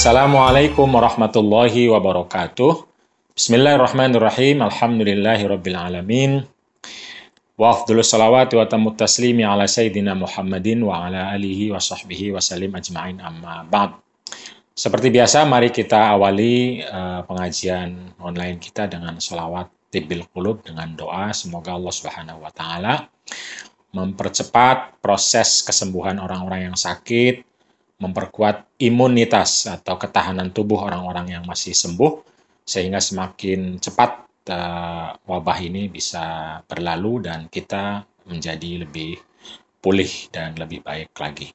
Assalamualaikum warahmatullahi wabarakatuh. Bismillahirrahmanirrahim. Alhamdulillahirabbil alamin. Wa afdhalus salawati wa tammut taslimi ala sayyidina Muhammadin wa ala alihi wa sahbihi wa sallim ajma'in, amma ba'd. Seperti biasa, mari kita awali pengajian online kita dengan sholawat tibbil qulub, dengan doa semoga Allah Subhanahu wa taala mempercepat proses kesembuhan orang-orang yang sakit, memperkuat imunitas atau ketahanan tubuh orang-orang yang masih sembuh, sehingga semakin cepat wabah ini bisa berlalu dan kita menjadi lebih pulih dan lebih baik lagi.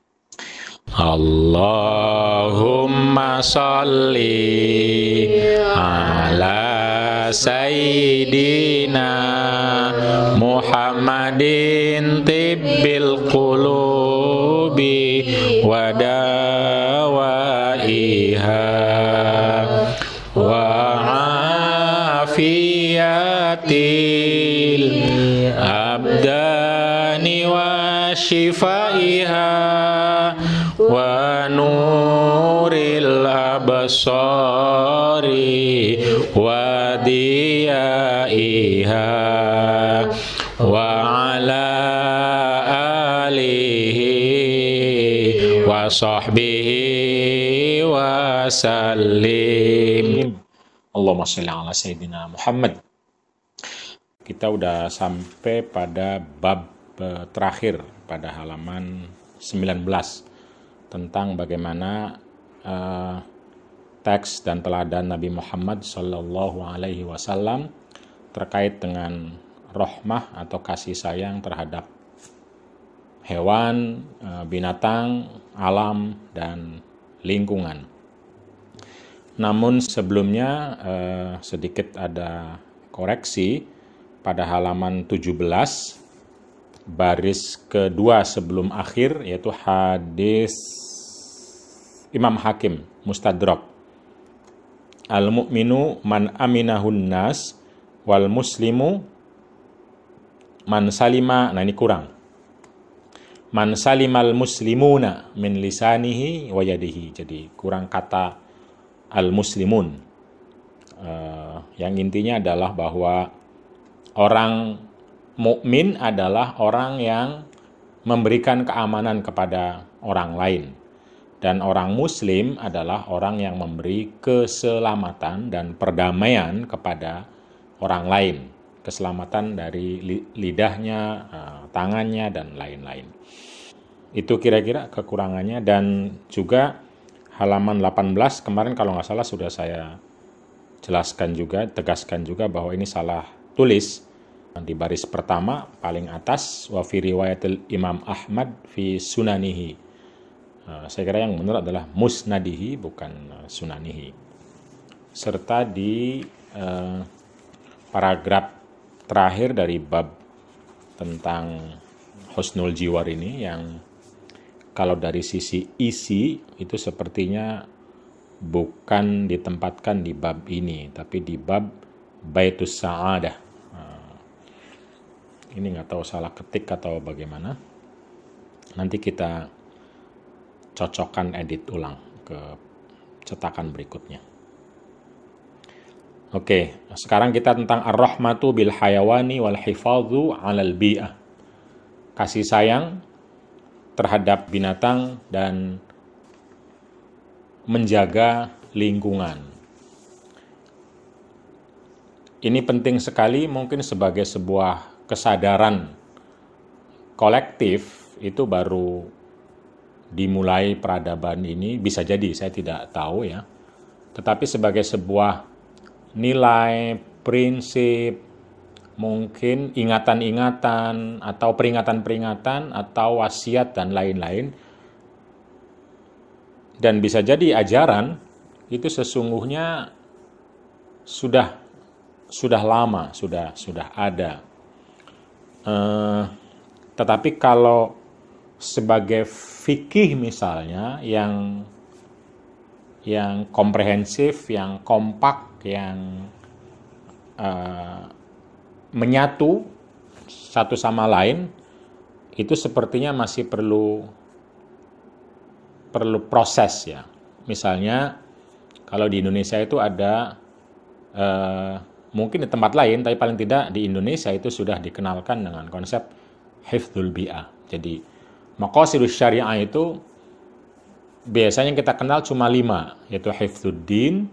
Allahumma sholli ala sayyidina Muhammadin tibbil qulubi wa dawaiha wa afiyatil abdani wa shifaiha wa nuril absari wa diyaiha wa ala alihi wa sahbihi wa sallim. Allahumma sholli ala sayyidina Muhammad. Kita udah sampai pada bab terakhir pada halaman 19 tentang bagaimana teks dan teladan Nabi Muhammad Sallallahu Alaihi Wasallam terkait dengan rahmah atau kasih sayang terhadap hewan, binatang, alam, dan lingkungan. Namun sebelumnya sedikit ada koreksi pada halaman 17 baris kedua sebelum akhir, yaitu hadis Imam Hakim Mustadrak. Al-mu'minu man aminahun nas wal muslimu man salima, nah ini kurang. Man salimal muslimuna min lisanihi wa yadihi. Jadi kurang kata al-muslimun. Yang intinya adalah bahwa orang mukmin adalah orang yang memberikan keamanan kepada orang lain. Dan orang muslim adalah orang yang memberi keselamatan dan perdamaian kepada orang lain. Keselamatan dari lidahnya, tangannya, dan lain-lain. Itu kira-kira kekurangannya. Dan juga halaman 18 kemarin kalau nggak salah sudah saya jelaskan juga, tegaskan juga bahwa ini salah tulis. Di baris pertama paling atas, wa fi riwayatil Imam Ahmad fi sunanihi. Saya kira yang benar adalah musnadihi, bukan sunanihi. Serta di paragraf terakhir dari bab tentang husnul jiwar ini, yang kalau dari sisi isi itu sepertinya bukan ditempatkan di bab ini, tapi di bab baitus sa'adah. Ini nggak tahu salah ketik atau bagaimana. Nanti kita cocokkan, edit ulang ke cetakan berikutnya. Oke, sekarang kita tentang ar-rahmatu bil hayawani wal hifadzu 'alal bi'ah. Kasih sayang terhadap binatang dan menjaga lingkungan. Ini penting sekali, mungkin sebagai sebuah kesadaran kolektif itu baru dimulai peradaban ini, bisa jadi, saya tidak tahu ya. Tetapi sebagai sebuah nilai, prinsip, mungkin ingatan-ingatan atau peringatan-peringatan atau wasiat dan lain-lain, dan bisa jadi ajaran itu sesungguhnya sudah lama, sudah ada. Tetapi kalau sebagai fikih misalnya yang komprehensif, yang kompak, yang menyatu satu sama lain, itu sepertinya masih perlu proses ya. Misalnya Kalau di Indonesia itu ada, mungkin di tempat lain, tapi paling tidak di Indonesia itu sudah dikenalkan dengan konsep hifdzul bi'ah. Jadi maqasidus syariah itu biasanya kita kenal cuma 5, yaitu hifdzuddin,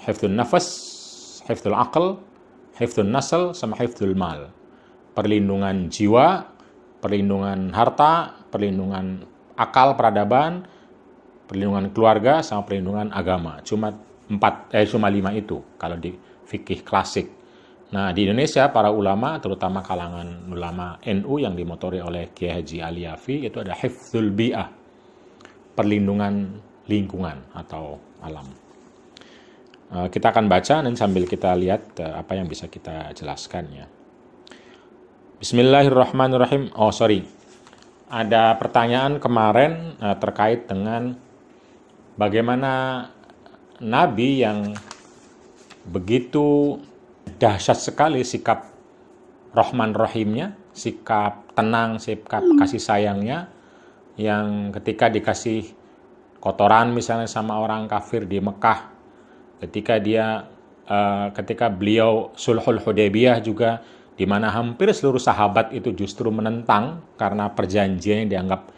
hifdzun nafas, hifdzul aql, hifdzun nasl, sama hifdzul mal. Perlindungan jiwa, perlindungan harta, perlindungan akal peradaban, perlindungan keluarga, sama perlindungan agama. Cuma 5 itu kalau di fikih klasik. Nah, di Indonesia para ulama, terutama kalangan ulama NU yang dimotori oleh Kiai Haji Ali Yafi, itu ada hifdzul bi'ah, perlindungan lingkungan atau alam. Kita akan baca dan sambil kita lihat apa yang bisa kita jelaskan ya. Bismillahirrahmanirrahim. Ada pertanyaan kemarin terkait dengan bagaimana Nabi yang begitu dahsyat sekali sikap Rahman Rahimnya, sikap tenang, sikap kasih sayangnya, yang ketika dikasih kotoran misalnya sama orang kafir di Mekah, ketika beliau Sulhul Hudaybiyah juga, di mana hampir seluruh sahabat itu justru menentang karena perjanjian yang dianggap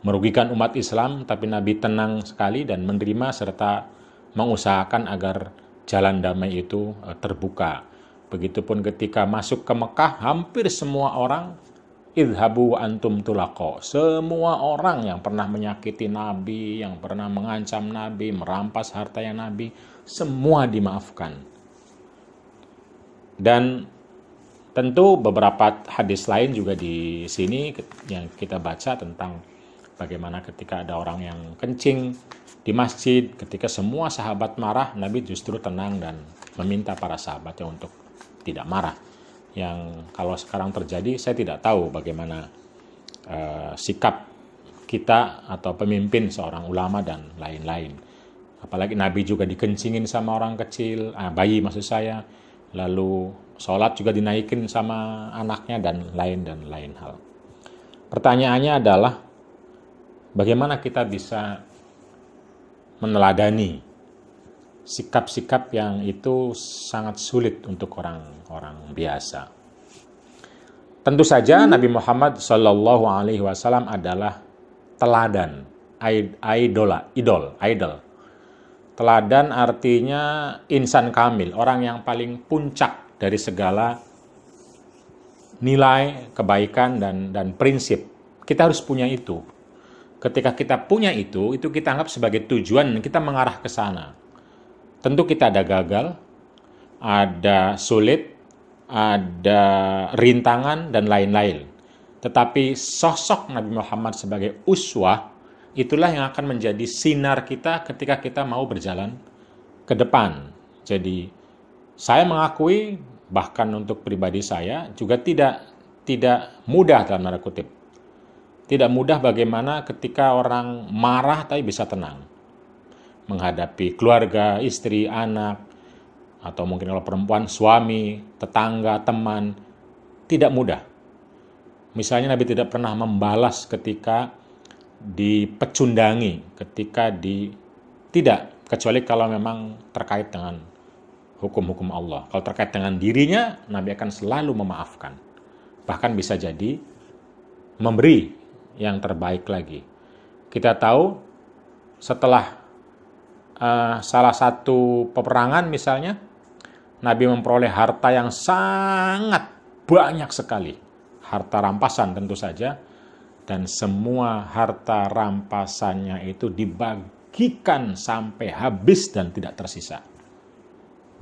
merugikan umat Islam, tapi Nabi tenang sekali dan menerima serta mengusahakan agar jalan damai itu terbuka. Begitupun ketika masuk ke Mekah, hampir semua orang idhabu wa antum tulaqo. Semua orang yang pernah menyakiti Nabi, yang pernah mengancam Nabi, merampas hartanya Nabi, semua dimaafkan. Dan tentu beberapa hadis lain juga di sini yang kita baca tentang bagaimana ketika ada orang yang kencing di masjid, ketika semua sahabat marah, Nabi justru tenang dan meminta para sahabatnya untuk tidak marah. Yang kalau sekarang terjadi, saya tidak tahu bagaimana sikap kita atau pemimpin seorang ulama dan lain-lain. Apalagi Nabi juga dikencingin sama orang kecil, bayi maksud saya, lalu sholat juga dinaikin sama anaknya dan lain hal. Pertanyaannya adalah bagaimana kita bisa meneladani sikap-sikap yang itu sangat sulit untuk orang biasa. Tentu saja Nabi Muhammad Shallallahu Alaihi Wasallam adalah teladan, idol. Teladan artinya insan kamil, orang yang paling puncak dari segala nilai, kebaikan dan prinsip. Kita harus punya itu. Ketika kita punya itu kita anggap sebagai tujuan dan kita mengarah ke sana. Tentu kita ada gagal, ada sulit, ada rintangan, dan lain-lain. Tetapi sosok Nabi Muhammad sebagai uswah, itulah yang akan menjadi sinar kita ketika kita mau berjalan ke depan. Jadi, saya mengakui, bahkan untuk pribadi saya, juga tidak mudah dalam tanda kutip. Tidak mudah bagaimana ketika orang marah tapi bisa tenang. Menghadapi keluarga, istri, anak, atau mungkin kalau perempuan, suami, tetangga, teman, tidak mudah. Misalnya Nabi tidak pernah membalas ketika dipecundangi, tidak, kecuali kalau memang terkait dengan hukum-hukum Allah. Kalau terkait dengan dirinya, Nabi akan selalu memaafkan. Bahkan bisa jadi memberi yang terbaik lagi. Kita tahu setelah salah satu peperangan misalnya, Nabi memperoleh harta yang sangat banyak sekali. Harta rampasan tentu saja. Dan semua harta rampasannya itu dibagikan sampai habis dan tidak tersisa.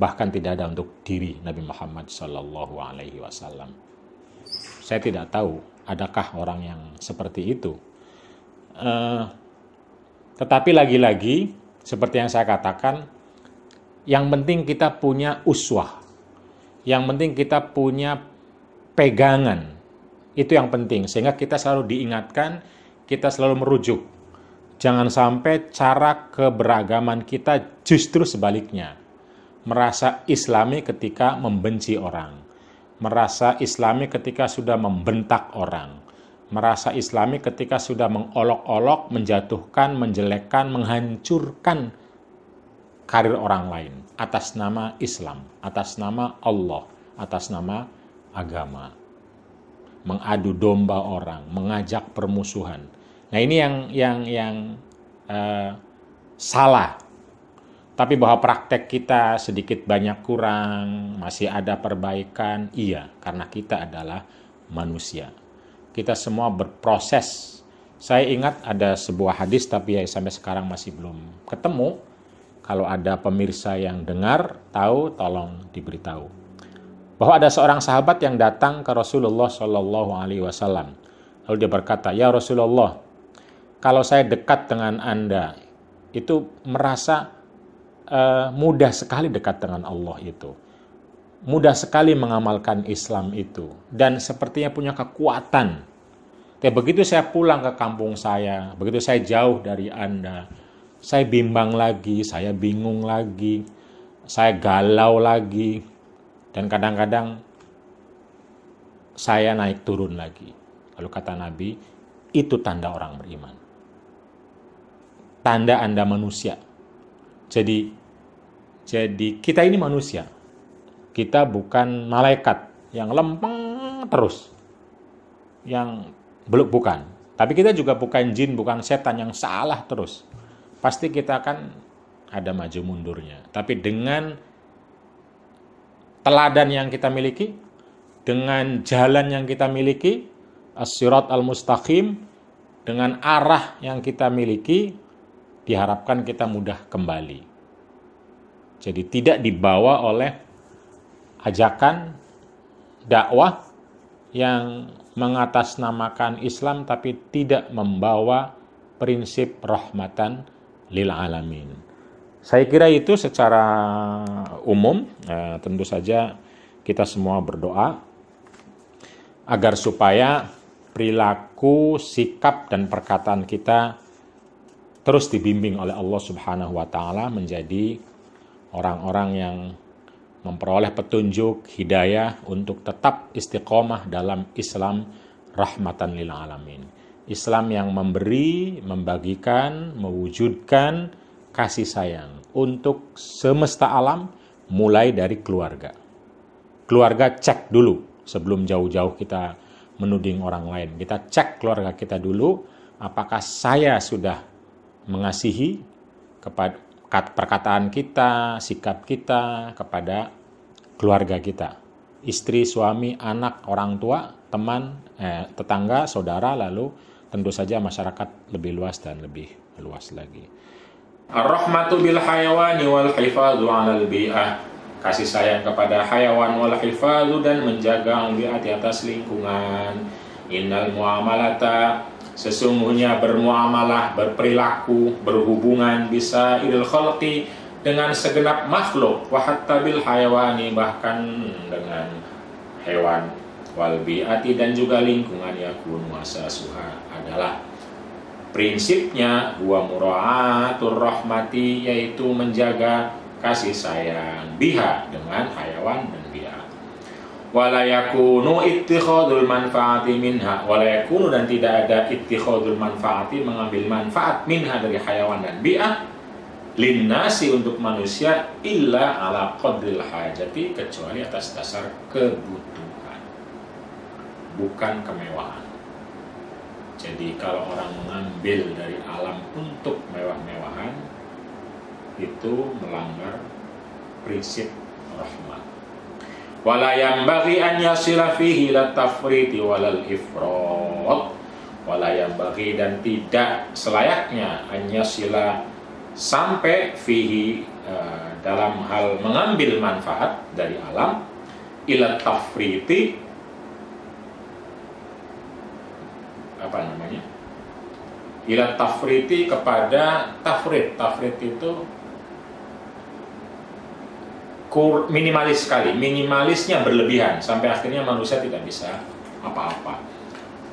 Bahkan tidak ada untuk diri Nabi Muhammad SAW. Saya tidak tahu adakah orang yang seperti itu. Tetapi lagi-lagi, seperti yang saya katakan, yang penting kita punya uswah. Yang penting kita punya pegangan. Itu yang penting. Sehingga kita selalu diingatkan, kita selalu merujuk. Jangan sampai cara keberagaman kita justru sebaliknya. Merasa islami ketika membenci orang. Merasa islami ketika sudah membentak orang. merasa islami ketika sudah mengolok-olok, menjatuhkan, menjelekkan, menghancurkan karir orang lain atas nama Islam, atas nama Allah, atas nama agama. Mengadu domba orang, mengajak permusuhan. Nah, ini yang salah. Tapi bahwa praktek kita sedikit banyak kurang, masih ada perbaikan, iya, karena kita adalah manusia. Kita semua berproses. Saya ingat ada sebuah hadis, tapi ya sampai sekarang masih belum ketemu. Kalau ada pemirsa yang dengar, tahu, tolong diberitahu. Bahwa ada seorang sahabat yang datang ke Rasulullah Shallallahu Alaihi Wasallam. Lalu dia berkata, ya Rasulullah, kalau saya dekat dengan Anda, itu merasa mudah sekali dekat dengan Allah itu. Mudah sekali mengamalkan Islam itu. Dan sepertinya punya kekuatan. Tapi begitu saya pulang ke kampung saya, begitu saya jauh dari Anda, saya bimbang lagi, saya bingung lagi, saya galau lagi. Dan kadang-kadang saya naik turun lagi. Lalu kata Nabi, itu tanda orang beriman. Tanda Anda manusia. Jadi kita ini manusia. Kita bukan malaikat yang lempeng terus. Yang bukan. Tapi kita juga bukan jin, bukan setan yang salah terus. Pasti kita akan ada maju mundurnya. Tapi dengan teladan yang kita miliki, dengan jalan yang kita miliki, as-sirat al-mustaqim, dengan arah yang kita miliki, diharapkan kita mudah kembali. Jadi tidak dibawa oleh ajakan dakwah yang mengatasnamakan Islam tapi tidak membawa prinsip rahmatan lil alamin. Saya kira itu secara umum. Tentu saja kita semua berdoa agar supaya perilaku, sikap dan perkataan kita terus dibimbing oleh Allah Subhanahu wa taala menjadi orang-orang yang memperoleh petunjuk, hidayah untuk tetap istiqomah dalam Islam rahmatan lil alamin. Islam yang memberi, membagikan, mewujudkan kasih sayang untuk semesta alam mulai dari keluarga. Keluarga cek dulu sebelum jauh-jauh kita menuding orang lain. Kita cek keluarga kita dulu, apakah saya sudah mengasihi kepada perkataan kita, sikap kita kepada keluarga kita. Istri, suami, anak, orang tua, teman, tetangga, saudara, lalu tentu saja masyarakat lebih luas dan lebih luas lagi. Ar-rahmatu bil hayawani wal hifadhu 'alal bi'ah. Kasih sayang kepada hayawan wal hifadhu dan menjaga bi'ah di atas lingkungan. Innal muamalata, sesungguhnya bermuamalah, berperilaku, berhubungan bisa ilal khalqi dengan segenap makhluk, wa hatta bil hayawani, bahkan dengan hewan, wal bi'ati dan juga lingkungan, yakun asasuha adalah prinsipnya huwa mura'atur rahmati, yaitu menjaga kasih sayang biha dengan hayawan dan bi'ah. Wala yakunu ittikhadul manfaati minha, wala yakunu dan tidak ada ittikhadul manfaati mengambil manfaat minha dari hayawan dan bi'ah linnasi untuk manusia illa ala qadril hajati, kecuali atas dasar kebutuhan, bukan kemewahan. Jadi kalau orang mengambil dari alam untuk mewah-mewahan, itu melanggar prinsip rahmat. Wala yambaghi an yasila fihi la tafriti walal ifrat. Wala yambaghi dan tidak selayaknya an yasila sampai fihi dalam hal mengambil manfaat dari alam ila tafriti, ila tafriti kepada tafrit. Tafrit itu minimalis sekali, minimalisnya berlebihan sampai akhirnya manusia tidak bisa apa-apa.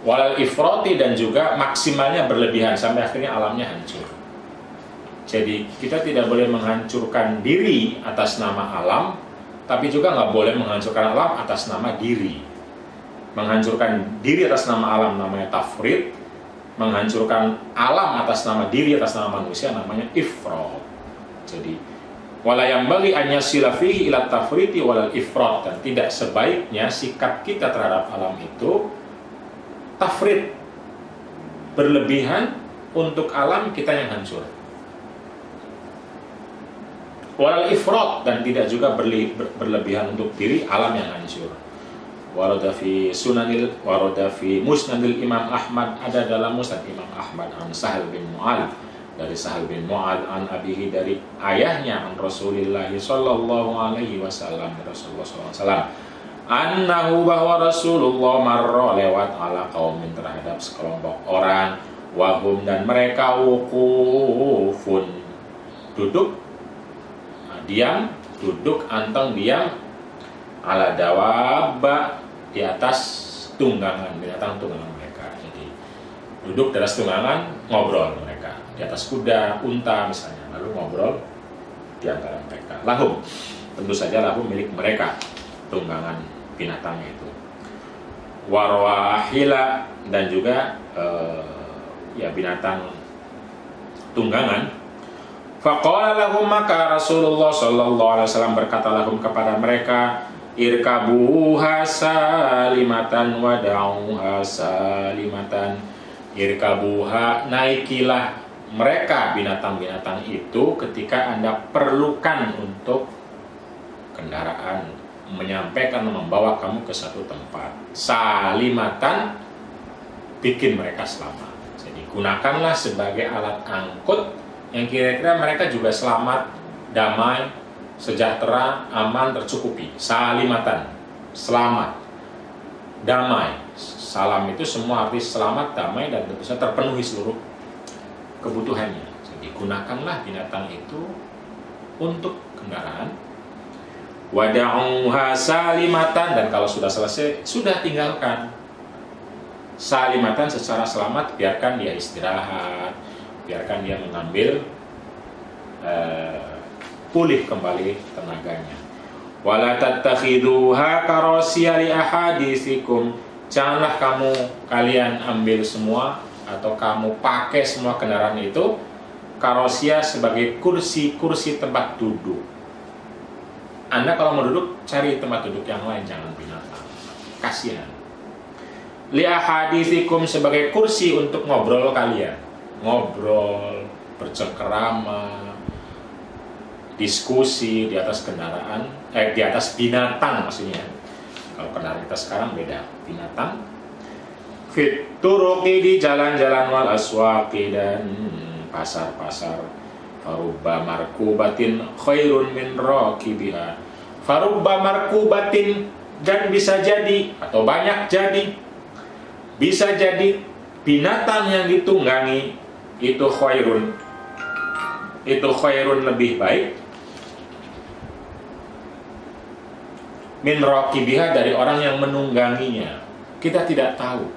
Walal ifrati dan juga maksimalnya berlebihan sampai akhirnya alamnya hancur. Jadi kita tidak boleh menghancurkan diri atas nama alam, tapi juga nggak boleh menghancurkan alam atas nama diri. Menghancurkan diri atas nama alam namanya tafrid, menghancurkan alam atas nama diri atas nama manusia namanya ifrat. Jadi wala yambaghi an yasila fihi ila tafriti wal ifrat, dan tidak sebaiknya sikap kita terhadap alam itu tafrid, berlebihan untuk alam kita yang hancur. Wal ifrat, dan tidak juga berlebihan untuk diri alam yang hancur. Warada fi musnadil Imam Ahmad, ada dalam musnad Imam Ahmad an Sahal bin Mu'adz, dari Sahal bin Mu'adz an abihi, dari ayahnya, an Rasulillah sallallahu alaihi wasallam, Rasulullah sallallahu alaihi wasallam, annahu, bahwa Rasulullah marra, lewat, ala qaumin, terhadap sekelompok orang, wahum, dan mereka wuqufun, duduk, diam, duduk, anteng, diam, ala dawabba, di atas tunggangan binatang tunggangan mereka. Jadi duduk di atas tunggangan, ngobrol mereka di atas kuda, unta misalnya, lalu ngobrol di antara mereka. Lahum, tentu saja lahum milik mereka tunggangan binatangnya itu. Warwahila, dan juga ya binatang tunggangan. Faqala lahum, maka Rasulullah sallallahu alaihi wasallam berkata lahum, kepada mereka, irkabuha salimatan wada'uha salimatan. Irkabuha, naikilah mereka binatang-binatang itu ketika Anda perlukan untuk kendaraan, menyampaikan, membawa kamu ke satu tempat. Salimatan, bikin mereka selamat. Jadi gunakanlah sebagai alat angkut yang kira-kira mereka juga selamat, damai, sejahtera, aman, tercukupi. Salimatan, selamat, damai. Salam itu semua arti selamat, damai, dan tentu saja terpenuhi seluruh kebutuhannya. Jadi gunakanlah binatang itu untuk kendaraan. Wada'uha salimatan, dan kalau sudah selesai, sudah tinggalkan. Salimatan, secara selamat, biarkan dia istirahat, biarkan dia mengambil pulih kembali tenaganya. Wala tattakhiduha karasiya li ahadithikum, janganlah kalian ambil semua atau kamu pakai semua kendaraan itu karosia sebagai kursi tempat duduk. Anda kalau mau duduk, cari tempat duduk yang lain, jangan binatang. Kasihan. Li ahadithikum, sebagai kursi untuk ngobrol kalian. Ngobrol, bercengkerama, diskusi di atas kendaraan, di atas binatang maksudnya. Kalau kendaraan kita sekarang beda, binatang. Fit turuqi, di jalan-jalan, wal aswaqi, dan pasar-pasar. Farubba markubatin khairun min raqibiha. Farubba markubatin, dan bisa jadi atau banyak jadi, bisa jadi binatang yang ditunggangi itu khairun, lebih baik, min raqibiha, dari orang yang menungganginya. Kita tidak tahu,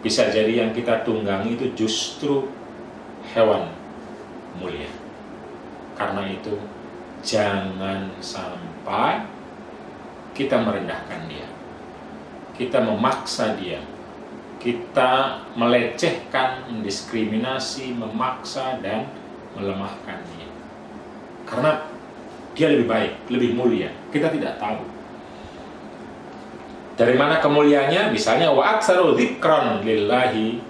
bisa jadi yang kita tunggangi itu justru hewan mulia. Karena itu jangan sampai kita merendahkan dia, kita memaksa dia, kita melecehkan, mendiskriminasi, memaksa, dan melemahkan dia. Karena dia lebih baik, lebih mulia. Kita tidak tahu dari mana kemuliaannya. Misalnya wa aktsaru dzikran lillahi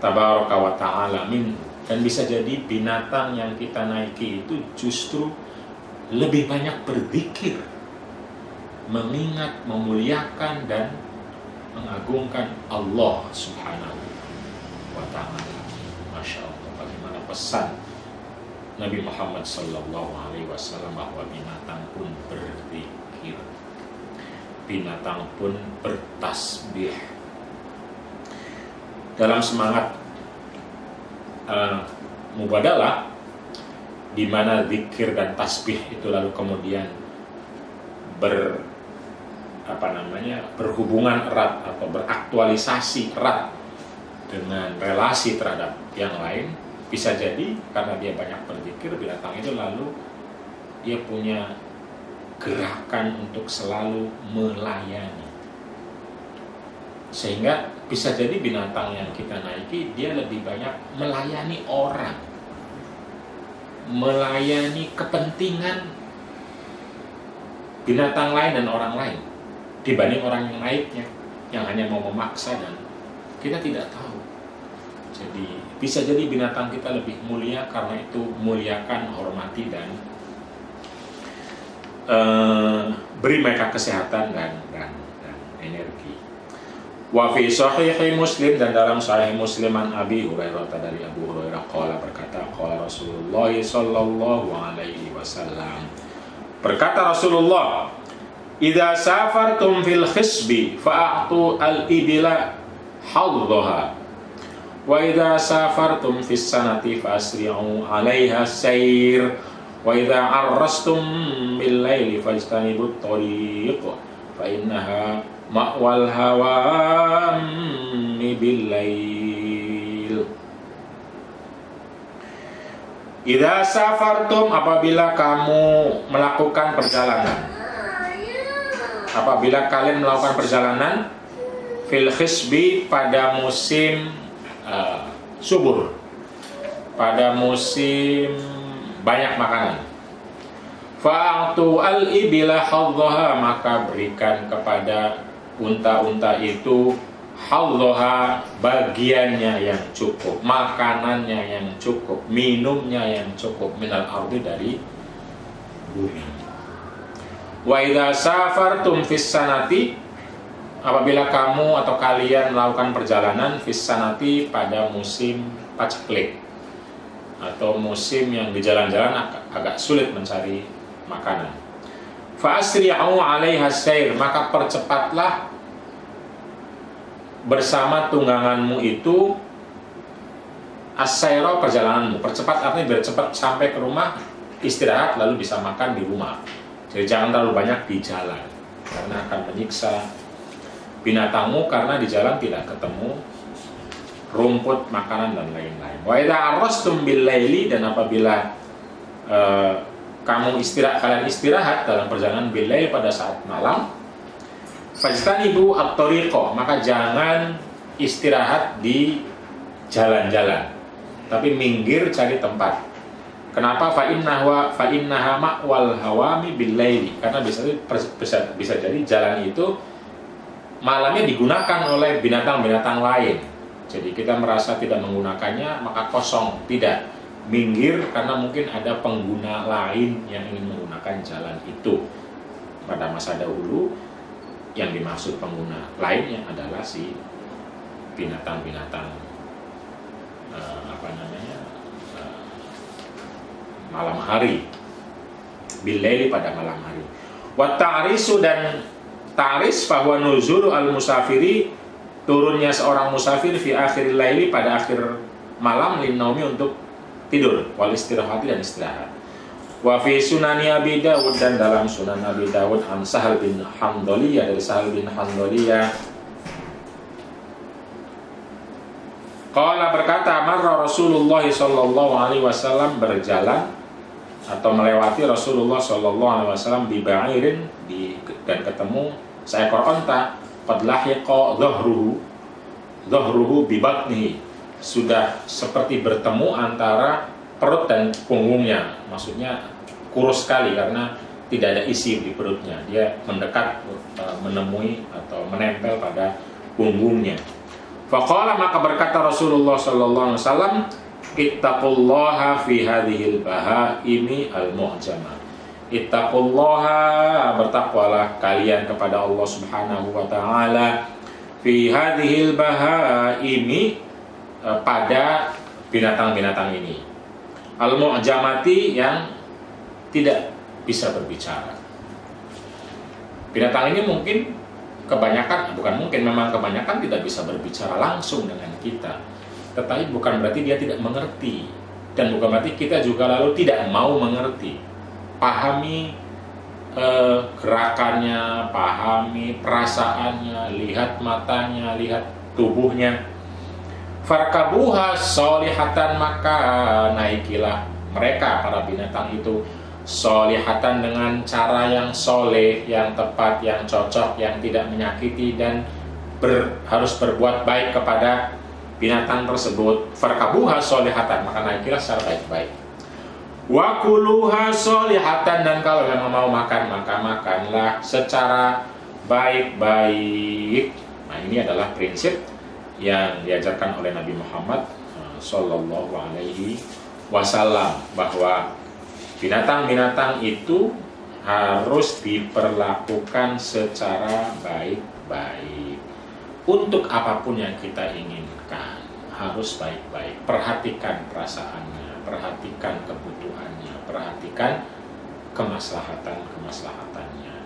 tabaraka wa ta'ala minhu, dan bisa jadi binatang yang kita naiki itu justru lebih banyak berzikir, mengingat, memuliakan, dan mengagungkan Allah Subhanahu wa ta'ala. Masya Allah, bagaimana pesan Nabi Muhammad sallallahu alaihi wasallam bahwa binatang pun berzikir, binatang pun bertasbih. Dalam semangat mubadalah, di mana zikir dan tasbih itu lalu kemudian berhubungan erat atau beraktualisasi erat dengan relasi terhadap yang lain. Bisa jadi karena dia banyak berzikir, binatang itu lalu dia punya gerakan untuk selalu melayani. Sehingga bisa jadi binatang yang kita naiki dia lebih banyak melayani orang, melayani kepentingan binatang lain dan orang lain dibanding orang yang naiknya yang hanya mau memaksa dan kita tidak tahu. Jadi bisa jadi binatang kita lebih mulia, karena itu muliakan, hormati dan beri mereka kesehatan dan energi. Wa fi sahih Muslim, dan dalam sahih Muslim an Abi Hurairah, dari Abu Hurairah qala, berkata qala Rasulullah sallallahu alaihi wasallam, berkata Rasulullah, idza safartum fil khisbi fa'atu al-ibila haddaha wa idza safartum fis sanati fasri'u 'alaiha sayr wa idza arrastum bil laili fajtanibut tariq fa innaha ma'wal hawami bil lail. Idza safartum, apabila kamu melakukan perjalanan, apabila kalian melakukan perjalanan, fil khisbi, pada musim subur, pada musim banyak makanan, fa'atu al-ibila haddaha, maka berikan kepada unta-unta itu haddaha, bagiannya yang cukup, makanannya yang cukup, minumnya yang cukup, minal ardi, dari bumi. Wa idza safartum fis sanati, apabila kamu atau kalian melakukan perjalanan fis sanati, pada musim paceklik atau musim yang di jalan-jalan agak sulit mencari makanan, fa asri'u 'alaiha sayr, maka percepatlah bersama tungganganmu itu as-sayra, perjalananmu. Percepat artinya biar cepat sampai ke rumah, istirahat lalu bisa makan di rumah. Jadi jangan terlalu banyak di jalan, karena akan menyiksa binatangmu, karena di jalan tidak ketemu rumput, makanan, dan lain-lain. Wa idza arrastum bil laili, dan apabila kalian istirahat dalam perjalanan bil lail, pada saat malam, fajtanibu at-tariqa, maka jangan istirahat di jalan-jalan, tapi minggir cari tempat. Kenapa? Fa innaha ma'wal hawami bil laili, karena bisa jadi jalan itu malamnya digunakan oleh binatang-binatang lain. Jadi kita merasa tidak menggunakannya, maka kosong. Tidak, minggir, karena mungkin ada pengguna lain yang ingin menggunakan jalan itu. Pada masa dahulu yang dimaksud pengguna lainnya adalah si binatang-binatang malam hari, bilaili, pada malam hari. Wa ta'risu, dan ta'ris bahwa nuzulu al-musafiri, turunnya seorang musafir, fi akhiril laili, pada akhir malam, linnaumi, untuk tidur, wal istirahati, dan istirahat. Wa fi sunani Abi Dawud, dan dalam sunan Abi Dawud, an Sahal bin Handoliyah, dari Sahal bin Handoliyah, qala, berkata, marra Rasulullah sallallahu alaihi wasallam, berjalan atau melewati Rasulullah sallallahu alaihi wasallam bi ba'irin, dan ketemu seekor onta, qad lahiqa dhahruhu bi batnihi, sudah seperti bertemu antara perut dan punggungnya, maksudnya kurus sekali karena tidak ada isi di perutnya, dia mendekat menemui atau menempel pada punggungnya. Faqala, maka berkata Rasulullah sallallahu alaihi wasallam, ittaqullaha fi hadhil bahaimi al-mu'jamah. Ittaqullaha, bertakwalah kalian kepada Allah Subhanahu wa taala, fi hadhil bahaimi, pada binatang-binatang ini, al-mu'jamati, yang tidak bisa berbicara. Binatang ini mungkin kebanyakan, bukan mungkin, memang kebanyakan tidak bisa berbicara langsung dengan kita. Tetapi bukan berarti dia tidak mengerti, dan bukan berarti kita juga lalu tidak mau mengerti. Pahami gerakannya, pahami perasaannya, lihat matanya, lihat tubuhnya. Farkabuha solihatan, maka naikilah mereka, para binatang itu, solihatan, dengan cara yang soleh, yang tepat, yang cocok, yang tidak menyakiti dan harus berbuat baik kepada binatang tersebut. Farkabuha solihatan, maka naikilah secara baik-baik. Wa kuluha solihatan, dan kalau memang mau makan, maka makanlah secara baik-baik. Nah, ini adalah prinsip yang diajarkan oleh Nabi Muhammad Sallallahu Alaihi Wasallam, bahwa binatang-binatang itu harus diperlakukan secara baik-baik. Untuk apapun yang kita inginkan harus baik-baik. Perhatikan perasaannya, perhatikan kebutuhannya, perhatikan kemaslahatan-kemaslahatannya.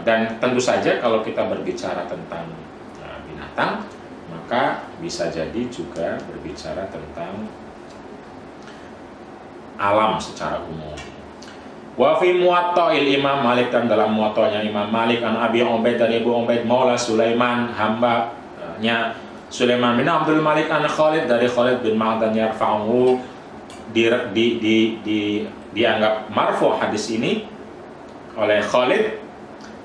Dan tentu saja kalau kita berbicara tentang binatang, maka bisa jadi juga berbicara tentang alam secara umum. Wa fi muwatta'il Imam Malik, dan dalam muwatta'nya Imam Malik, an Abi Ubaid dari Abu Ubaid maula Sulaiman, hambanya Sulaiman bin Abdul Malik, an Khalid dari Khalid bin Ma'dan yarfa'uhu, dianggap marfu hadis ini oleh Khalid.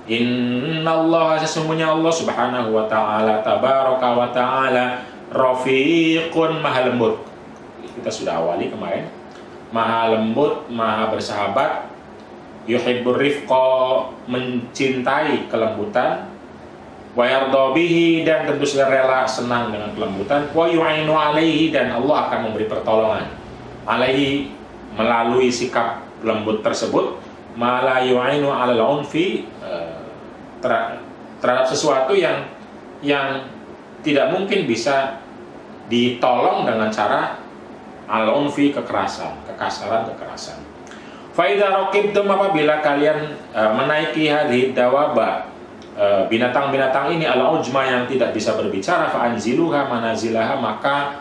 Innallaha, sesungguhnya Allah Subhanahu wa ta'ala, tabaraka wa ta'ala, rafiqun, maha lembut. Kita sudah awali kemarin. Maha lembut, maha bersahabat. Yuhibbur rifqa, mencintai kelembutan. Wa yardha bihi, dan tentu saja rela senang dengan kelembutan. Wa yu'inu alaihi, dan Allah akan memberi pertolongan alaihi, melalui sikap lembut tersebut. Ma la yu'inu 'alal 'unfi, terhadap sesuatu yang tidak mungkin bisa ditolong dengan cara al-unfi, kekerasan, kekasaran, kekerasan. Fa idza raqibtum, apabila kalian menaiki hadhihi dawaba, binatang-binatang ini, al-ujma, yang tidak bisa berbicara, fa anziluha manazilaha, maka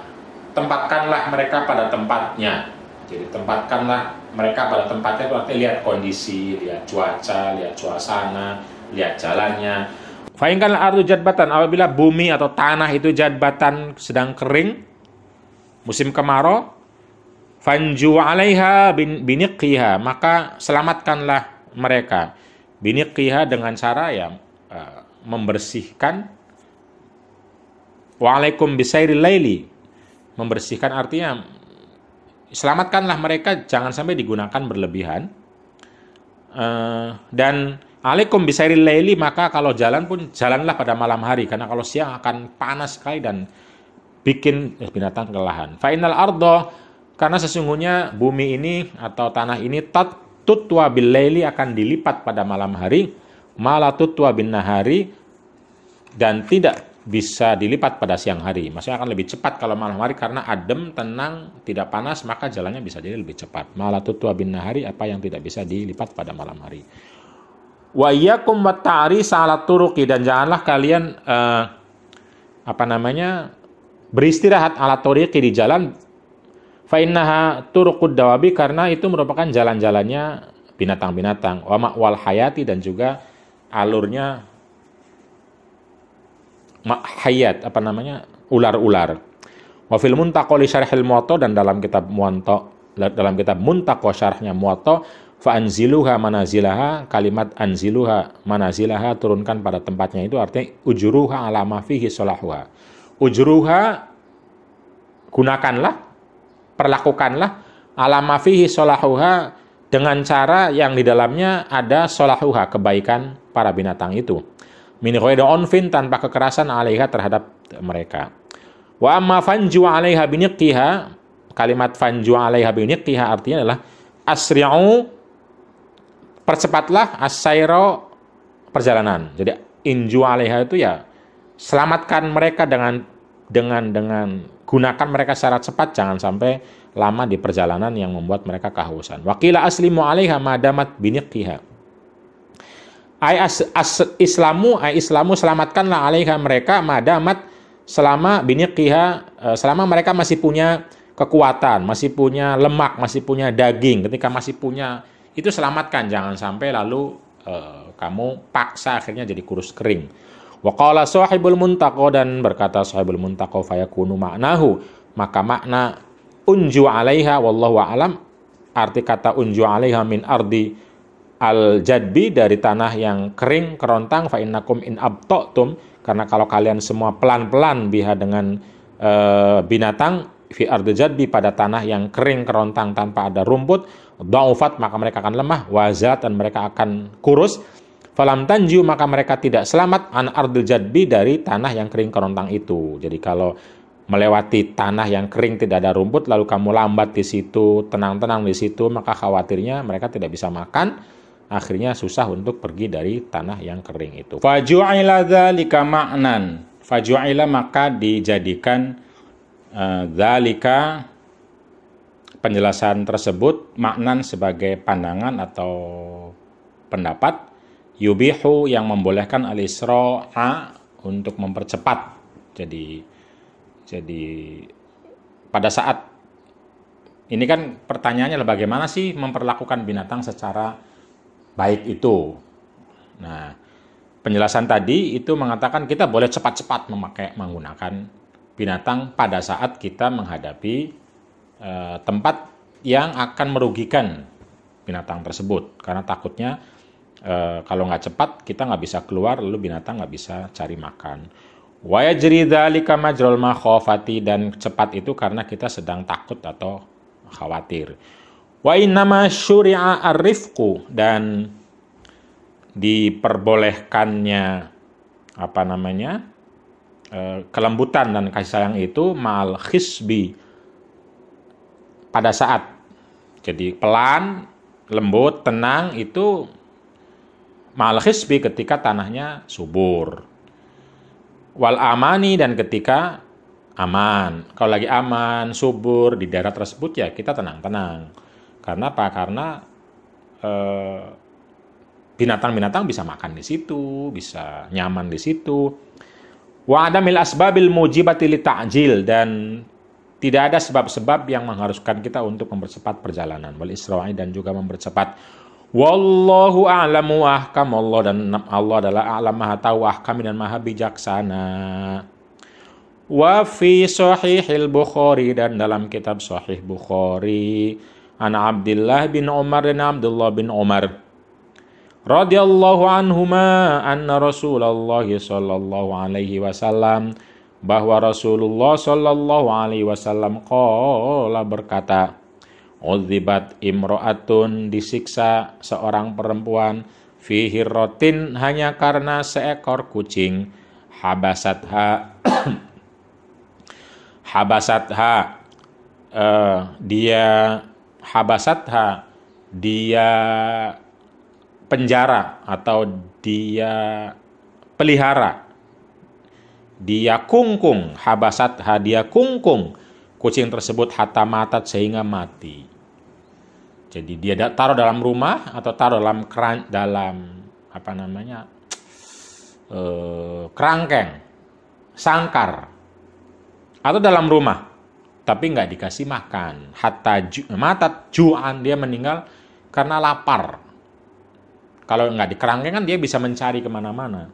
tempatkanlah mereka pada tempatnya. Jadi tempatkanlah mereka pada tempatnya, itu artinya lihat kondisi, lihat cuaca, lihat suasana, lihat jalannya. Fa'inkan ardu jadbatan, apabila bumi atau tanah itu jadbatan, sedang kering, musim kemarau, fanju 'alaiha biniqiha, maka selamatkanlah mereka, biniqiha, dengan cara yang membersihkan. Wa'alaikum bisairil laili, membersihkan artinya selamatkanlah mereka, jangan sampai digunakan berlebihan. Dan alaikum bisairil laili, maka kalau jalan pun jalanlah pada malam hari, karena kalau siang akan panas sekali dan bikin binatang kelelahan. Fa innal arda, karena sesungguhnya bumi ini atau tanah ini tutwa bil laili, akan dilipat pada malam hari, mala tutwa bin nahari, dan tidak bisa dilipat pada siang hari. Maksudnya akan lebih cepat kalau malam hari, karena adem, tenang, tidak panas, maka jalannya bisa jadi lebih cepat. Mala tutwa bin nahari, apa yang tidak bisa dilipat pada malam hari. Wa iyyakum wat ta'ris 'ala turuqi, dan janganlah kalian beristirahat ala turiqi, di jalan. Fa innaha turuqud dawabi, karena itu merupakan jalan-jalannya binatang-binatang. Wa ma'wal hayati, dan juga alurnya hayat, ular-ular. Wa fil muntaqo li syarhil muwatta, dan dalam kitab muntaqo syarhnya muwatta, fa anziluha manazilaha, kalimat anziluha manazilaha, turunkan pada tempatnya, itu artinya ujruha ala ma fihi salahuha. Ujruha, gunakanlah, perlakukanlah, ala ma fihi salahuha, dengan cara yang di dalamnya ada salahuha, kebaikan para binatang itu. Min ghairi unfin, tanpa kekerasan, alaiha, terhadap mereka. Wa amma fanju 'alaiha biniqiha, kalimat fanju 'alaiha biniqiha artinya adalah asri'u, percepatlah, as-sayra, perjalanan. Jadi inju 'alaiha itu ya selamatkan mereka dengan gunakan mereka secara cepat, jangan sampai lama di perjalanan yang membuat mereka kehausan. Wa qila aslimu 'alaiha madamat biniqiha. Islamu, selamatkanlah 'alaiha, mereka, madamat, selama biniqiha, selama mereka masih punya kekuatan, masih punya lemak, masih punya daging. Ketika masih punya, itu selamatkan, jangan sampai lalu kamu paksa akhirnya jadi kurus kering. Wa qala sahibul muntaqo, dan berkata sahibul muntaqo, fayakunu ma'nahu, maka makna unju 'alaiha wallahu a'lam, arti kata unju 'alaiha min ardi al-jadbi dari tanah yang kering kerontang, fa innakum in abta'tum, karena kalau kalian semua pelan-pelan biha dengan binatang fi ardi jadbi pada tanah yang kering kerontang tanpa ada rumput, dhaufat maka mereka akan lemah, wazat dan mereka akan kurus, falam tanju maka mereka tidak selamat an ardil jadbi dari tanah yang kering kerontang itu. Jadi kalau melewati tanah yang kering tidak ada rumput lalu kamu lambat di situ, tenang-tenang di situ, maka khawatirnya mereka tidak bisa makan, akhirnya susah untuk pergi dari tanah yang kering itu. Faju'ila dzalika ma'nan, faju'ila maka dijadikan dzalika penjelasan tersebut maknan sebagai pandangan atau pendapat, yubihu yang membolehkan al-isra'a untuk mempercepat. Jadi pada saat ini kan pertanyaannya adalah bagaimana sih memperlakukan binatang secara baik itu. Nah, penjelasan tadi itu mengatakan kita boleh cepat-cepat menggunakan binatang pada saat kita menghadapi tempat yang akan merugikan binatang tersebut. Karena takutnya kalau nggak cepat kita nggak bisa keluar, lalu binatang nggak bisa cari makan. Wa yajri dzalika majral makhafati, dan cepat itu karena kita sedang takut atau khawatir. Wa innama syuri'a ar-rifqu, dan diperbolehkannya kelembutan dan kasih sayang itu ma'al khisbi, pada saat jadi pelan, lembut, tenang itu ma'al khisbi ketika tanahnya subur. Wal amani, dan ketika aman. Kalau lagi aman, subur di daerah tersebut ya kita tenang-tenang. Karena apa? Karena binatang-binatang bisa makan di situ, bisa nyaman di situ. Wa adamil asbabil mujibati li ta'jil, dan tidak ada sebab-sebab yang mengharuskan kita untuk mempercepat perjalanan. Wal isra'i, dan juga mempercepat. Wallahu a'lamu ahkam, Allah, dan Allah adalah a'lam, maha tahu, ahkam, dan maha bijaksana. Wa fi sahihil Bukhari, dan dalam kitab Sahih Bukhari, an Abdullah bin Umar, dan Abdullah bin Umar radhiyallahu anhuma anna Rasulullah sallallahu alaihi wasallam, bahwa Rasulullah sallallahu alaihi wasallam qala, berkata, udzibat imro'atun, disiksa seorang perempuan, fi hirrotin, hanya karena seekor kucing, habasatha dia penjara atau dia pelihara, dia kungkung, habasatha, dia kungkung kucing tersebut, hatta matat, sehingga mati. Jadi dia taruh dalam rumah atau taruh dalam kerangkeng, sangkar, atau dalam rumah, tapi nggak dikasih makan. Hatta matat ju'an, dia meninggal karena lapar. Kalau nggak di kerangkeng kan dia bisa mencari kemana-mana.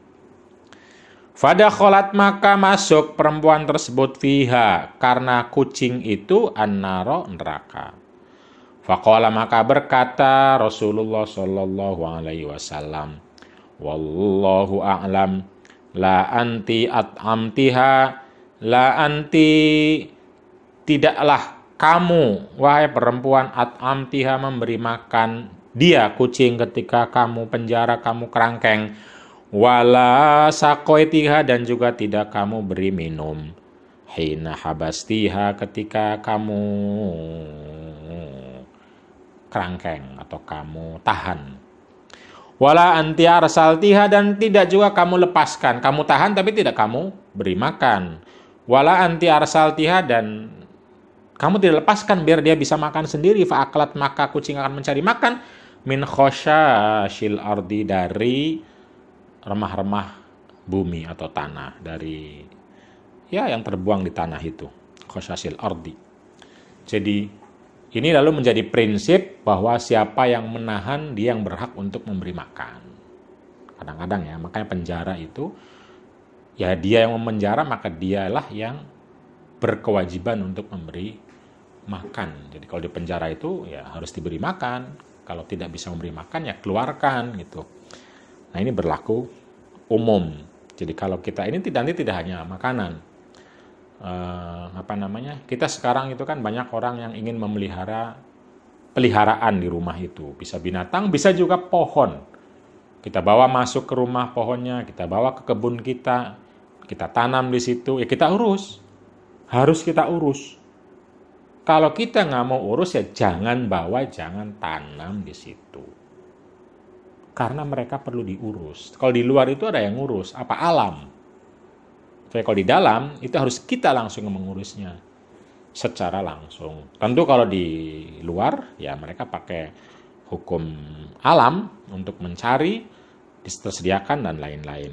Fadakholat, maka masuk perempuan tersebut, fiha, karena kucing itu, annaro, neraka. Faqala, maka berkata Rasulullah sallallahu alaihi wasallam, wallahu a'lam, la anti at'amtiha, la anti, tidaklah kamu wahai perempuan, at'amtiha, memberi makan dia kucing ketika kamu penjara, kamu kerangkeng, wala sakoitiha, dan juga tidak kamu beri minum, hina habastiha, ketika kamu kerangkeng atau kamu tahan, wala anti arsaltiha, dan tidak juga kamu lepaskan, kamu tahan tapi tidak kamu beri makan, wala anti arsaltiha, dan kamu tidak lepaskan biar dia bisa makan sendiri, fa'aklat, maka kucing akan mencari makan, min khosyashil ardi, dari remah-remah bumi atau tanah, dari yang terbuang di tanah itu, khosyashil ardi. Jadi ini lalu menjadi prinsip bahwa siapa yang menahan, dia yang berhak untuk memberi makan. Kadang-kadang makanya penjara itu, dia yang memenjara, maka dialah yang berkewajiban untuk memberi makan. Jadi kalau di penjara itu harus diberi makan, Kalau tidak bisa memberi makan, ya keluarkan gitu. Nah, ini berlaku umum. Jadi kalau kita ini nanti tidak hanya makanan. Kita sekarang itu kan banyak orang yang ingin memelihara peliharaan di rumah itu. Bisa binatang, bisa juga pohon. Kita bawa masuk ke rumah pohonnya, kita bawa ke kebun kita tanam di situ, ya kita urus. Harus kita urus. Kalau kita nggak mau urus, ya jangan bawa, jangan tanam di situ. Karena mereka perlu diurus. Kalau di luar itu ada yang ngurus, apa alam. Jadi kalau di dalam, itu harus kita langsung mengurusnya. Secara langsung. Tentu kalau di luar, ya mereka pakai hukum alam untuk mencari, disediakan, dan lain-lain.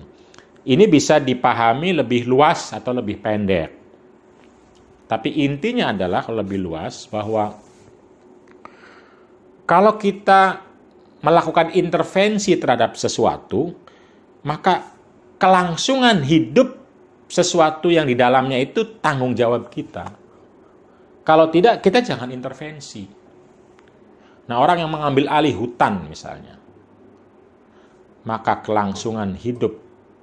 Ini bisa dipahami lebih luas atau lebih pendek. Tapi intinya adalah kalau lebih luas bahwa kalau kita melakukan intervensi terhadap sesuatu, maka kelangsungan hidup sesuatu yang di dalamnya itu tanggung jawab kita. Kalau tidak, kita jangan intervensi. Nah, orang yang mengambil alih hutan misalnya, maka kelangsungan hidup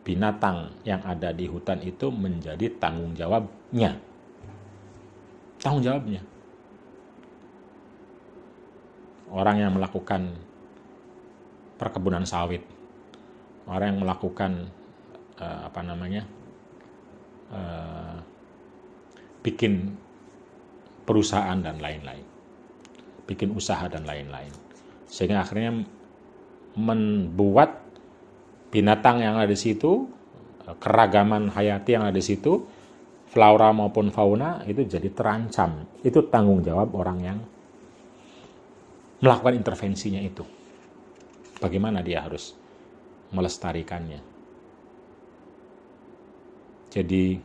binatang yang ada di hutan itu menjadi tanggung jawabnya. Tanggung jawabnya. Orang yang melakukan perkebunan sawit, orang yang melakukan bikin perusahaan dan lain-lain, bikin usaha dan lain-lain, sehingga akhirnya membuat binatang yang ada di situ, keragaman hayati yang ada di situ, flora maupun fauna itu jadi terancam. Itu tanggung jawab orang yang melakukan intervensinya itu. Bagaimana dia harus melestarikannya. Jadi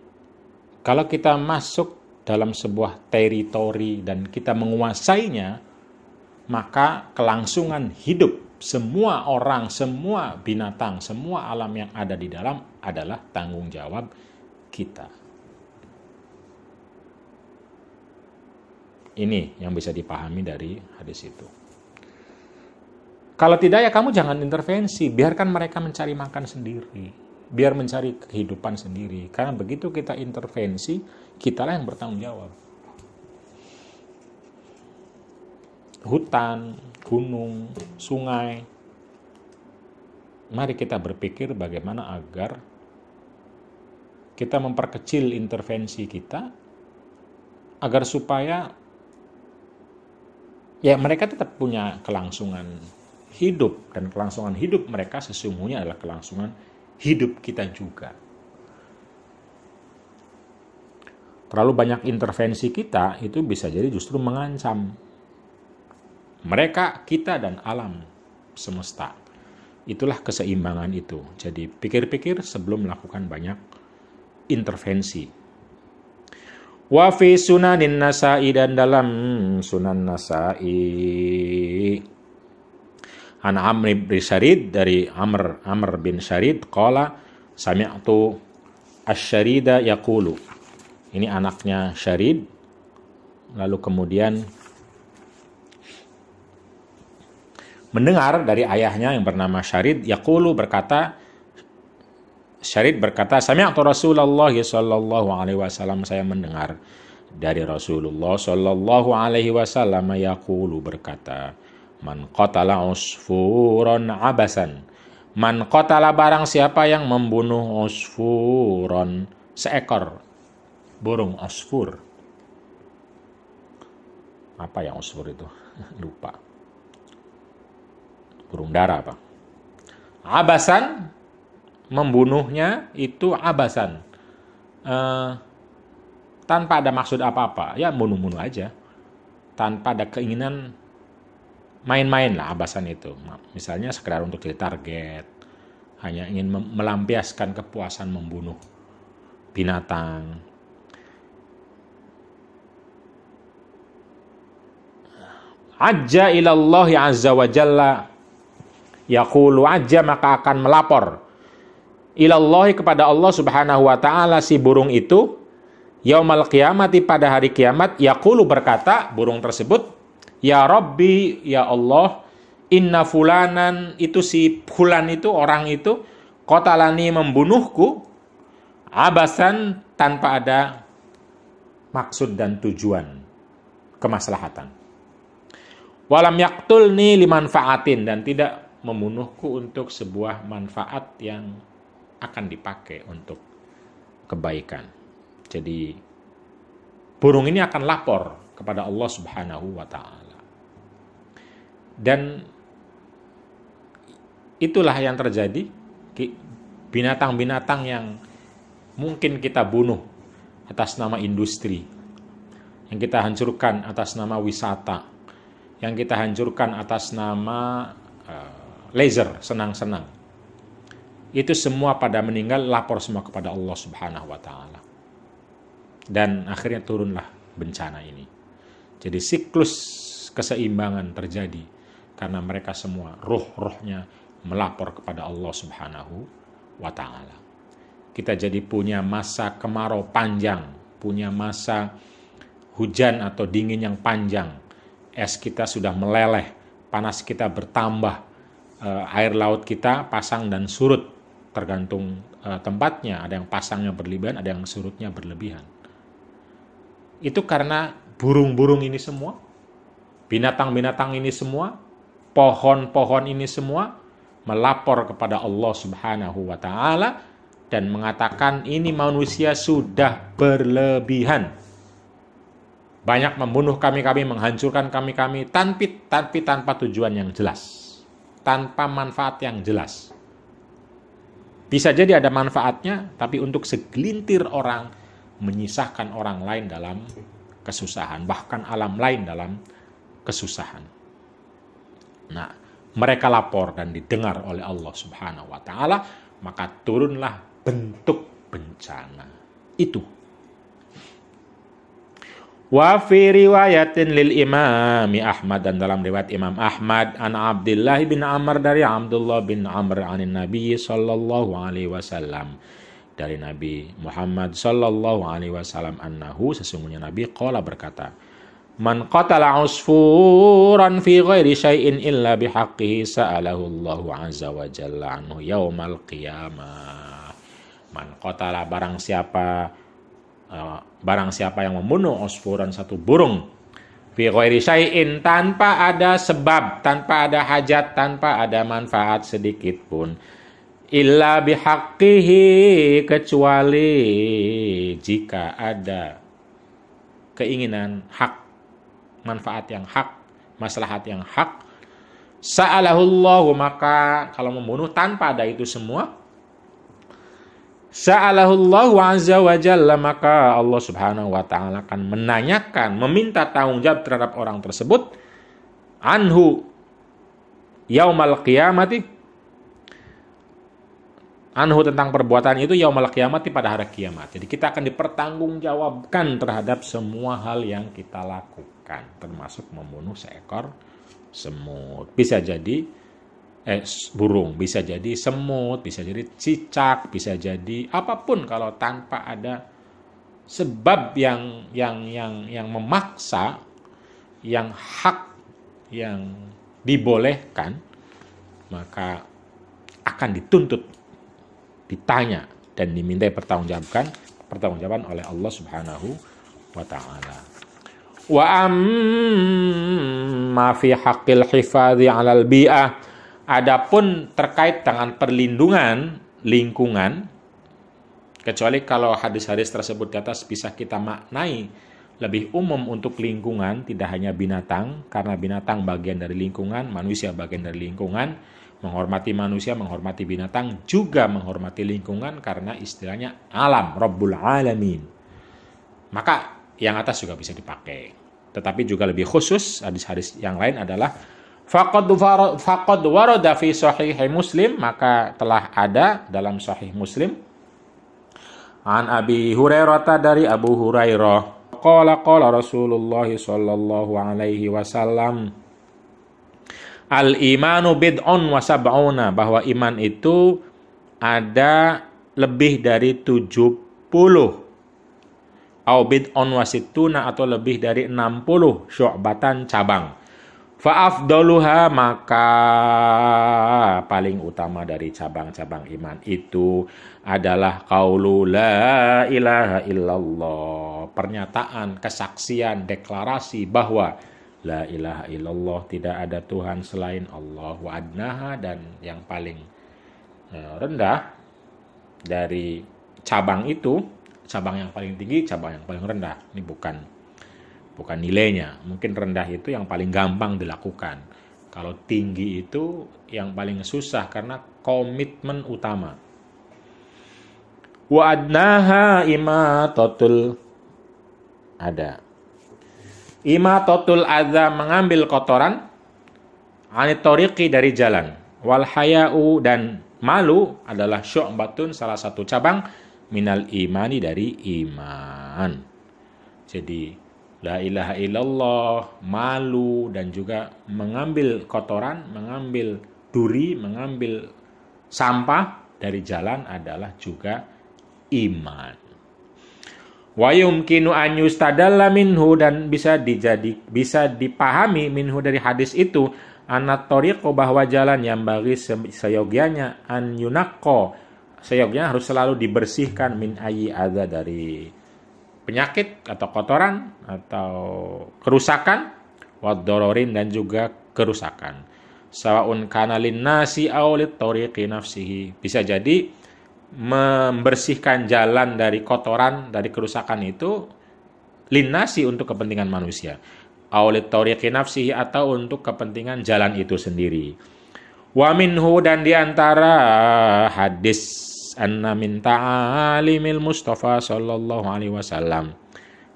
kalau kita masuk dalam sebuah teritori dan kita menguasainya, maka kelangsungan hidup semua orang, semua binatang, semua alam yang ada di dalam adalah tanggung jawab kita. Ini yang bisa dipahami dari hadis itu. Kalau tidak, ya kamu jangan intervensi, biarkan mereka mencari makan sendiri, biar mencari kehidupan sendiri. Karena begitu kita intervensi, kitalah yang bertanggung jawab. Hutan, gunung, sungai. Mari kita berpikir bagaimana agar kita memperkecil intervensi kita, agar supaya ya mereka tetap punya kelangsungan hidup, dan kelangsungan hidup mereka sesungguhnya adalah kelangsungan hidup kita juga. Terlalu banyak intervensi kita itu bisa jadi justru mengancam mereka, kita, dan alam semesta. Itulah keseimbangan itu. Jadi pikir-pikir sebelum melakukan banyak intervensi. Wa fi sunanin Nasa'i, dan dalam Sunan Nasa'i, an Amr bin Syarid, dari Amr bin Syarid, qala sami'tu asy-Syarida yaqulu. Ini anaknya Syarid, lalu kemudian mendengar dari ayahnya yang bernama Syarid, yaqulu, berkata, Syarid berkata, sami'tu Rasulullah sallallahu alaihi wasallam, saya mendengar dari Rasulullah sallallahu alaihi wasallam, yaqulu, berkata, man qatala usfuron abasan. Man qatala, barang siapa yang membunuh usfuron, seekor burung usfur. Apa yang usfur itu? Lupa. Burung dara apa? Abasan, membunuhnya itu abasan. Tanpa ada maksud apa-apa. Ya bunuh-bunuh aja. Tanpa ada keinginan main-main lah abasan itu. Misalnya sekedar untuk jadi target. Hanya ingin melampiaskan kepuasan membunuh binatang. Ajja ilallahi azza wa jalla. Yaqulu ajja, maka akan melapor. Ilallahi, kepada Allah subhanahu wa ta'ala, si burung itu. Yaumal qiyamati, pada hari kiamat. Yaqulu, berkata burung tersebut, ya Rabbi, ya Allah, inna fulanan, itu si fulan itu, orang itu, qatalani, membunuhku, abasan, tanpa ada maksud dan tujuan kemaslahatan. Walam yaqtulni limanfaatin, dan tidak membunuhku untuk sebuah manfaat yang akan dipakai untuk kebaikan. Jadi burung ini akan lapor kepada Allah Subhanahu wa ta'ala. Dan itulah yang terjadi. Binatang-binatang yang mungkin kita bunuh atas nama industri, yang kita hancurkan atas nama wisata, yang kita hancurkan atas nama laser, senang-senang, itu semua pada meninggal lapor semua kepada Allah Subhanahu wa ta'ala. Dan akhirnya turunlah bencana ini. Jadi siklus keseimbangan terjadi karena mereka semua roh-rohnya melapor kepada Allah Subhanahu wa ta'ala. Kita jadi punya masa kemarau panjang, punya masa hujan atau dingin yang panjang. Es kita sudah meleleh, panas kita bertambah, air laut kita pasang dan surut, tergantung tempatnya. Ada yang pasangnya berlebihan, ada yang surutnya berlebihan. Itu karena burung-burung ini semua, binatang-binatang ini semua, pohon-pohon ini semua melapor kepada Allah Subhanahu wa ta'ala dan mengatakan ini manusia sudah berlebihan. Banyak membunuh kami, menghancurkan kami, tapi tanpa tujuan yang jelas, tanpa manfaat yang jelas. Bisa jadi ada manfaatnya, tapi untuk segelintir orang menyisahkan orang lain dalam kesusahan, bahkan alam lain dalam kesusahan. Nah, mereka lapor dan didengar oleh Allah Subhanahu wa ta'ala, maka turunlah bentuk bencana itu. Wa fi riwayatin lil imami Ahmad, dan dalam riwayat Imam Ahmad, an Abdullah bin Amr, dari Abdullah bin Amr, anin Nabi sallallahu alaihi wasallam, dari Nabi Muhammad sallallahu alaihi wasallam, annahu, sesungguhnya Nabi qala, berkata, man qatala usfuran fi ghairi syai'in illa bihaqqihi sa'alahu Allahu azza wa jalla anhu yaumal qiyamah. Man qatala, barang siapa yang membunuh usfuran, satu burung, fi ghairi syai'in, tanpa ada sebab, tanpa ada hajat, tanpa ada manfaat sedikit pun, illa bihaqqihi, kecuali jika ada keinginan hak, manfaat yang hak, maslahat yang hak, sa'alahullahu, maka kalau membunuh tanpa ada itu semua, sa'alahullahu azza wa jalla, maka Allah Subhanahu wa ta'ala akan menanyakan, meminta tanggung jawab terhadap orang tersebut, anhu yaumal qiyamati, anhu, tentang perbuatan itu, yaumal qiyamati, pada hari kiamat. Jadi kita akan dipertanggungjawabkan terhadap semua hal yang kita lakukan, termasuk membunuh seekor semut. Bisa jadi burung, bisa jadi semut, bisa jadi cicak, bisa jadi apapun, kalau tanpa ada sebab yang memaksa, yang hak, yang dibolehkan, maka akan dituntut, ditanya, dan dimintai pertanggungjawaban oleh Allah Subhanahu wa ta'ala. Wa amma fi haqqil hifadhi 'alal bi'ah, adapun terkait dengan perlindungan lingkungan, kecuali kalau hadis-hadis tersebut di atas bisa kita maknai lebih umum untuk lingkungan, tidak hanya binatang, karena binatang bagian dari lingkungan, manusia bagian dari lingkungan, menghormati manusia, menghormati binatang, juga menghormati lingkungan, karena istilahnya alam, Rabbul Alamin. Maka yang atas juga bisa dipakai. Tetapi juga lebih khusus, hadis-hadis yang lain adalah faqad warada fi sahih Muslim, maka telah ada dalam sahih Muslim, an Abi Hurairah, dari Abu Hurairah, qala Rasulullah sallallahu alaihi wasallam, al-imanu bid'un wa sab'una, bahwa iman itu ada lebih dari 70, au bid'un wa sittuna, atau lebih dari 60 syu'batan, cabang. Fa'afdaluha, maka paling utama dari cabang-cabang iman itu adalah qaulu la ilaha illallah. Pernyataan, kesaksian, deklarasi bahwa la ilaha illallah, tidak ada Tuhan selain Allah. Wa adnaha, dan yang paling rendah dari cabang itu, cabang yang paling tinggi, cabang yang paling rendah. Ini bukan nilainya. Mungkin rendah itu yang paling gampang dilakukan. Kalau tinggi itu yang paling susah karena komitmen utama. Wa adnaha imatatul adza, mengambil kotoran, anit tariqi, dari jalan. Wal haya'u, dan malu adalah syu'batun, salah satu cabang, minal imani, dari iman. Jadi la ilaha illallah, malu, dan juga mengambil kotoran, mengambil duri, mengambil sampah dari jalan adalah juga iman. Wa yumkinu an yustadalla minhu, dan bisa dipahami minhu, dari hadis itu, anat tariqo, bahwa jalan yang bagi seyogyanya, an yunakko, seyogyanya harus selalu dibersihkan, min ayyi adza, dari penyakit atau kotoran atau kerusakan, wadororin, dan juga kerusakan. Sawaun kana linnasi aw littariqi nafsihi, bisa jadi membersihkan jalan dari kotoran, dari kerusakan itu linnasi, untuk kepentingan manusia, aw littariqi nafsihi, atau untuk kepentingan jalan itu sendiri. Wa minhu, dan diantara hadis, anna min ta'alimil Mustafa sallallahu alaihi wasallam,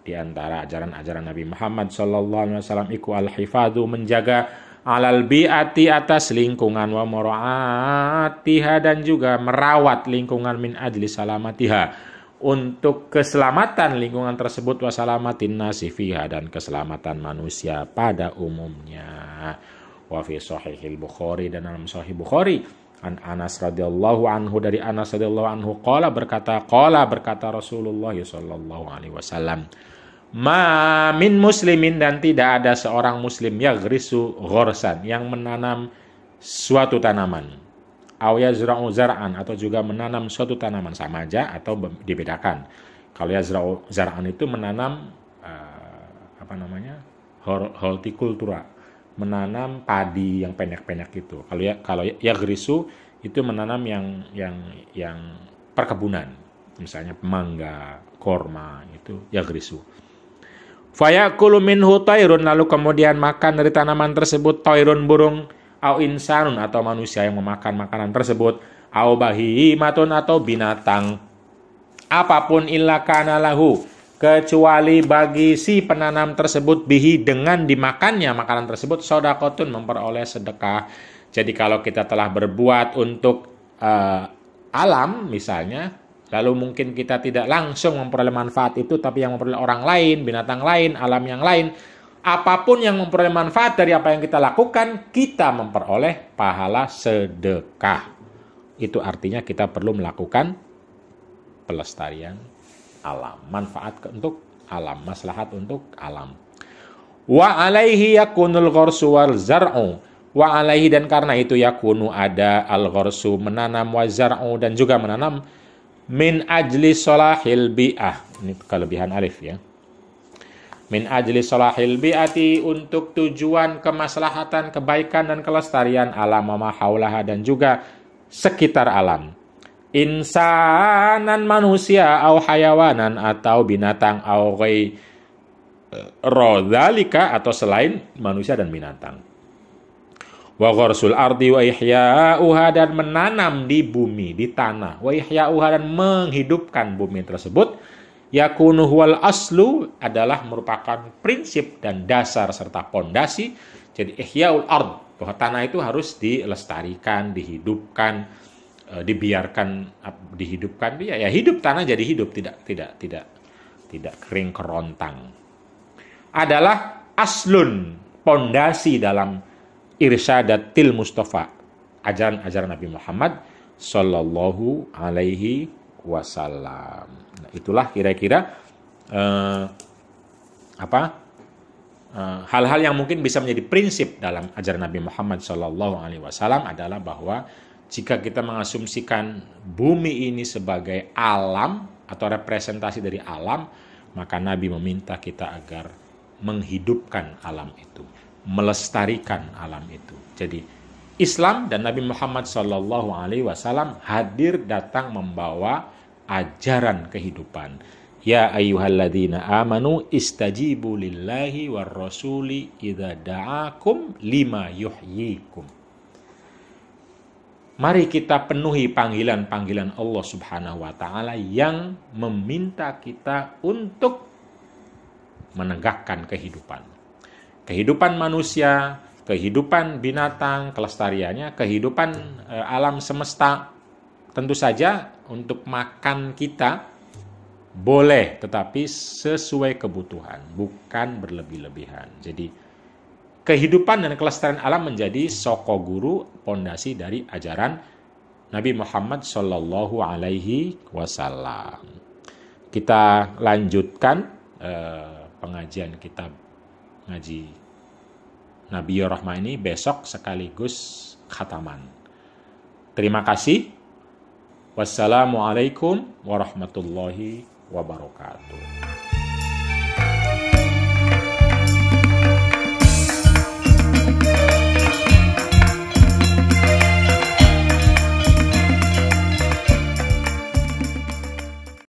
di antara ajaran-ajaran Nabi Muhammad sallallahu alaihi wasallam iku al-hifadzu, menjaga, alal bi'ati, atas lingkungan, wa mura'atiha, dan juga merawat lingkungan, min ajli salamatiha, untuk keselamatan lingkungan tersebut, wa salamatin nasi fiha, dan keselamatan manusia pada umumnya. Wa fi sahihil Bukhari, dan dalam sahih Bukhari, an Anas radhiyallahu anhu, dari Anas radhiyallahu anhu, qala berkata Rasulullah sallallahu alaihi wasallam, ma min muslimin, dan tidak ada seorang muslim, yaghrisu ghorsan, yang menanam suatu tanaman, aw yazra'u zar'an, atau juga menanam suatu tanaman, sama aja atau dibedakan. Kalau yazra'u zar'an itu menanam hortikultura, menanam padi yang pendek-pendek itu. Kalau yaghrisu itu menanam yang perkebunan, misalnya mangga, korma, itu yaghrisu. Fayakulu minhu tairun, lalu kemudian makan dari tanaman tersebut, tairun, burung, au insanun, atau manusia yang memakan makanan tersebut, au bahimatun, atau binatang apapun, illa kana lahu, kecuali bagi si penanam tersebut, bihi, dengan dimakannya makanan tersebut, sodakotun, memperoleh sedekah. Jadi kalau kita telah berbuat untuk alam misalnya, lalu mungkin kita tidak langsung memperoleh manfaat itu, tapi yang memperoleh orang lain, binatang lain, alam yang lain, apapun yang memperoleh manfaat dari apa yang kita lakukan, kita memperoleh pahala sedekah. Itu artinya kita perlu melakukan pelestarian alam, manfaat untuk alam, maslahat untuk alam. Wa alaihi yakunul gharsu wal zar'u, wa alaihi, dan karena itu yakunu, ada al gharsu, menanam, wa zar'u, dan juga menanam, min ajli solahil bi'ah, ini kelebihan alif ya, min ajli solahil bi'ati, untuk tujuan kemaslahatan, kebaikan, dan kelestarian alam, wa haulaha, dan juga sekitar alam, insanan, manusia, au hayawanan, atau binatang, au ghairodhalika, atau selain manusia dan binatang. Wa gharsul ardi wa ihya'uha, dan menanam di bumi, di tanah, wa ihya'uha, dan menghidupkan bumi tersebut, yakunu huwal aslu, adalah merupakan prinsip dan dasar serta pondasi. Jadi ihya'ul ard, bahwa tanah itu harus dilestarikan, dihidupkan, dibiarkan dihidupkan, ya hidup, tanah jadi hidup, tidak kering kerontang, adalah aslun, pondasi dalam irsyadatil Mustafa, ajaran Nabi Muhammad sallallahu alaihi wasallam. Nah, itulah kira-kira hal-hal yang mungkin bisa menjadi prinsip dalam ajaran Nabi Muhammad SAW adalah bahwa jika kita mengasumsikan bumi ini sebagai alam atau representasi dari alam, maka Nabi meminta kita agar menghidupkan alam itu, melestarikan alam itu. Jadi Islam dan Nabi Muhammad SAW hadir datang membawa ajaran kehidupan. Ya ayyuhalladzina amanu istajibu lillahi war rasuli idza da'akum lima yuhyikum. Mari kita penuhi panggilan-panggilan Allah Subhanahu wa taala yang meminta kita untuk menegakkan kehidupan. Kehidupan manusia, kehidupan binatang, kelestariannya, kehidupan alam semesta. Tentu saja untuk makan kita boleh, tetapi sesuai kebutuhan, bukan berlebih-lebihan. Jadi kehidupan dan kelestarian alam menjadi soko guru, pondasi dari ajaran Nabi Muhammad Shallallahu Alaihi Wasallam. Kita lanjutkan pengajian kitab ngaji Nabiyur Rahmah ini besok sekaligus khataman. Terima kasih. Wassalamualaikum warahmatullahi wabarakatuh.